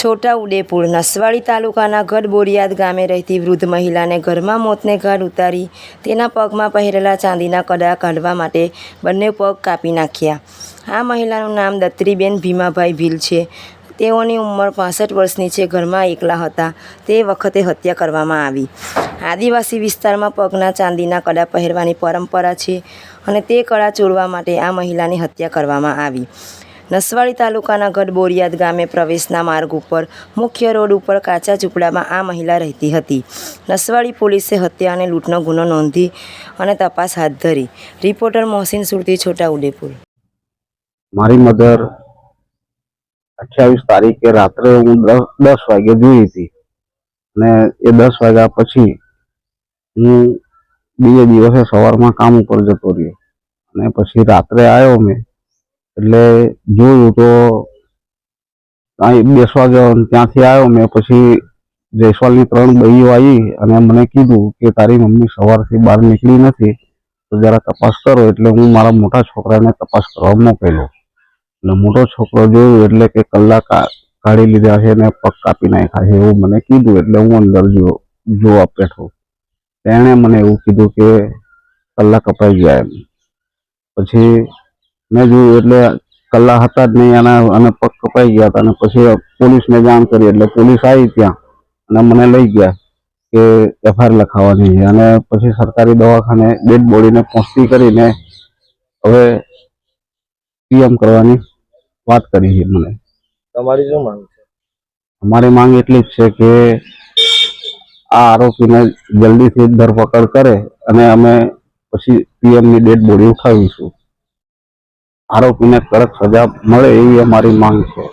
છોટાઉદેપુર નસવાડી તાલુકાના ગઢબોરિયાદ ગામે રહેતી વૃદ્ધ મહિલાને ઘરમાં મોતને ઘાટ ઉતારી તેના પગમાં પહેરેલા ચાંદીના કડા કાઢવા માટે બંને પગ કાપી નાખ્યા। આ મહિલાનું નામ દત્રીબેન ભીમાભાઈ ભીલ છે। તેઓની ઉંમર 65 વર્ષની છે। ઘરમાં એકલા હતા તે વખતે હત્યા કરવામાં આવી। આદિવાસી વિસ્તારમાં પગના ચાંદીના કડા પહેરવાની પરંપરા છે અને તે કડા ચોરવા માટે આ મહિલાની હત્યા કરવામાં આવી। નસવાડી તાલુકાના ગઢબોરિયાદ ગામે પ્રવેશના માર્ગ ઉપર મુખ્ય રોડ ઉપર કાચા ઝૂંપડામાં આ મહિલા રહેતી હતી। નસવાડી પોલીસે હત્યા અને લૂંટનો ગુનો નોંધી અને તપાસ હાથ ધરી। રિપોર્ટર મોહસિન સુરતી, છોટાઉદેપુર। મારી મધર 28 તારીખે રાત્રે હું 10 વાગે જોઈ હતી અને એ 10 વાગ્યા પછી હું બીજે દિવસે સવારમાં કામ ઉપર જતો રહ્યો અને પછી રાત્રે આવ્યો મેં એટલે જોયું તો અહીં બેસવા ગયો। ત્યાંથી આવ્યો મેં પછી જયસ્વાલની 3 બહીઓ આવી અને મને કીધું કે તારી મમ્મી સવારથી બહાર નીકળી નથી તો જરા તપાસ કરો। એટલે હું મારા મોટા છોકરાને તપાસ કરવા મોકલ્યો। એટલે મોટો છોકરો જોયું એટલે કે કલાક કાઢી લીધા છે ને પગ કાપી નાખ્યા છે એવું મને કીધું। એટલે હું અંદર જોવા બેઠો। તેણે મને એવું કીધું કે કલાક કપાઈ ગયા એમ। પછી મેં જોયું એટલે કલાક હતા જ નહીં અને પગ કપાઈ ગયા હતા અને પછી પોલીસને જાણ કરી એટલે પોલીસ આવી ત્યાં અને મને લઈ ગયા કે FIR લખાવવાની છે અને પછી સરકારી દવાખાને ડેડ બોડીને પહોંચતી કરીને હવે PM કરવાની વાત કરી છે મને। તમારી શું માંગ છે? અમારી માંગ એટલી જ છે કે આ આરોપીને જલ્દીથી ધરપકડ કરે અને અમે પછી PMની ડેડ બોડી ઉઠાવીશું। આરોપીને કડક સજા મળે એવી અમારી માંગ છે।